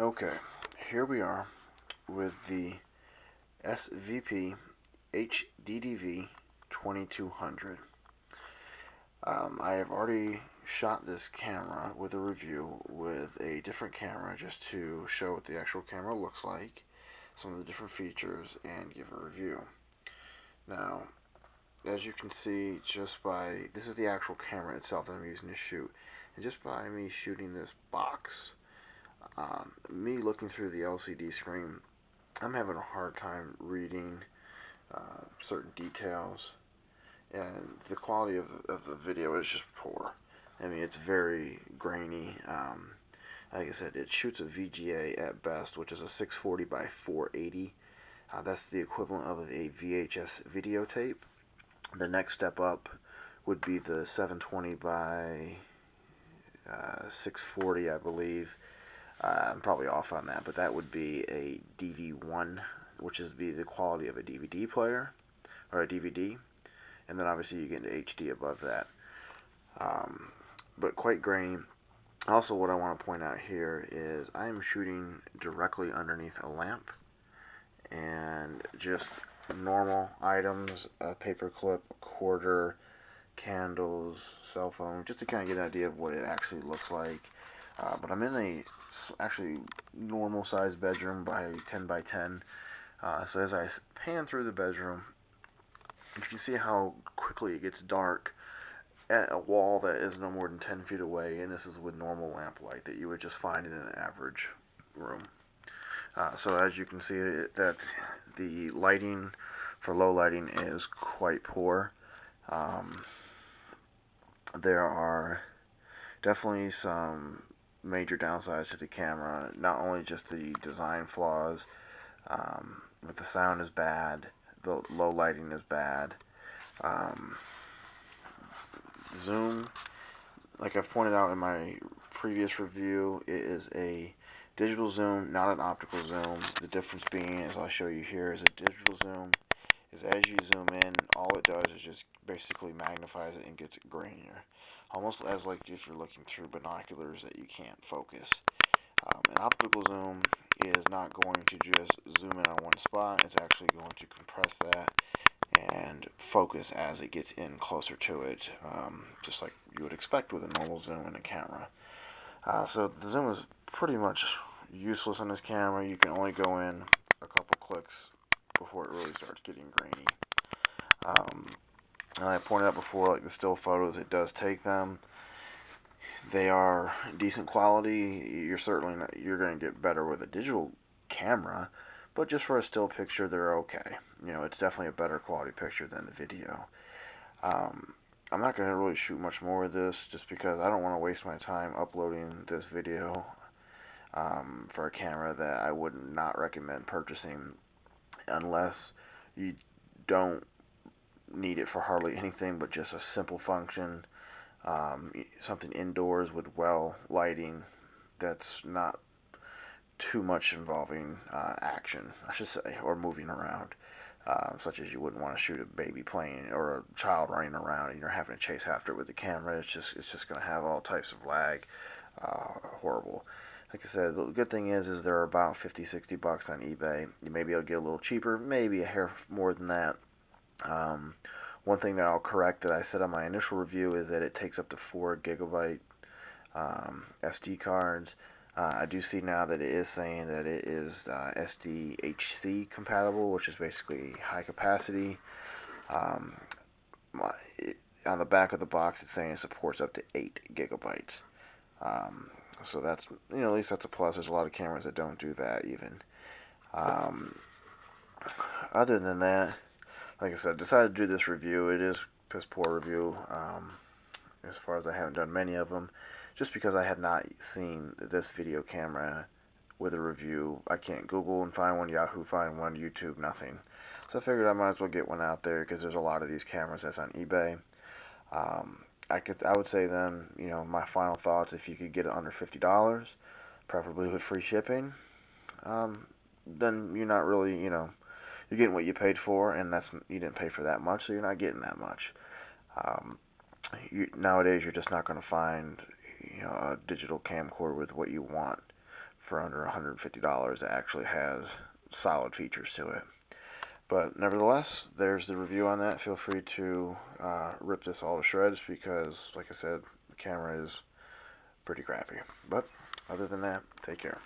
Okay, here we are with the SVP HDDV-2200. I have already shot this camera with a review with a different camera just to show what the actual camera looks like, some of the different features, and give a review. Now, as you can see, this is the actual camera itself that I'm using to shoot, and just by me shooting this box, me looking through the LCD screen, I'm having a hard time reading certain details, and the quality of the video is just poor. I mean, it's very grainy. Like I said, it shoots a VGA at best, which is a 640 by 480. That's the equivalent of a VHS videotape. The next step up would be the 720 by 640, I believe. I'm probably off on that, but that would be a DV1, which is the quality of a DVD player or a DVD, and then obviously you get into HD above that. But quite grainy. Also, what I want to point out here is I am shooting directly underneath a lamp, and just normal items, a paperclip, a quarter, candles, cell phone, just to kind of get an idea of what it actually looks like. But I'm in a actually normal sized bedroom by 10 by 10. So as I pan through the bedroom, you can see how quickly it gets dark at a wall that is no more than 10 feet away, and this is with normal lamp light that you would just find in an average room. So as you can see, that the lighting for low lighting is quite poor. There are definitely some major downsides to the camera, not only just the design flaws, but the sound is bad, the low lighting is bad. Zoom, like I've pointed out in my previous review, it is a digital zoom, not an optical zoom. The difference being, as I'll show you here, is a digital zoom is as you zoom in, all it does is just basically magnifies it and gets it grainier. Almost as like if you're looking through binoculars that you can't focus. An optical zoom is not going to just zoom in on one spot, it's actually going to compress that and focus as it gets in closer to it, just like you would expect with a normal zoom in a camera. So the zoom is pretty much useless on this camera. You can only go in a couple clicks before it really starts getting grainy. And I pointed out before, like the still photos, it does take them. They are decent quality. You're going to get better with a digital camera, but just for a still picture, they're okay. You know, it's definitely a better quality picture than the video. I'm not going to really shoot much more of this just because I don't want to waste my time uploading this video for a camera that I would not recommend purchasing unless you don't need it for hardly anything but just a simple function, something indoors with well lighting that's not too much involving action, I should say, or moving around, such as you wouldn't want to shoot a baby playing or a child running around and you're having to chase after it with the camera. It's just going to have all types of lag. Horrible. Like I said, the good thing is they're about 50-60 bucks on eBay. You maybe it'll get a little cheaper, maybe a hair more than that. One thing that I'll correct that I said on my initial review is that it takes up to 4 gigabyte SD cards. I do see now that it is saying that it is SDHC compatible, which is basically high capacity. On the back of the box, it's saying it supports up to 8 gigabytes. So that's, at least that's a plus. There's a lot of cameras that don't do that even. Other than that, like I said, decided to do this review. It is a piss poor review, as far as I haven't done many of them, just because I had not seen this video camera with a review. I can't Google and find one, Yahoo find one, YouTube, nothing. So I figured I might as well get one out there because there's a lot of these cameras that's on eBay. I would say then, my final thoughts, if you could get it under $50, preferably with free shipping, then you're not really, you're getting what you paid for, and you didn't pay for that much, so you're not getting that much. Nowadays, you're just not going to find, a digital camcorder with what you want for under $150 that actually has solid features to it. But nevertheless, there's the review on that. Feel free to rip this all to shreds because, like I said, the camera is pretty crappy. But other than that, take care.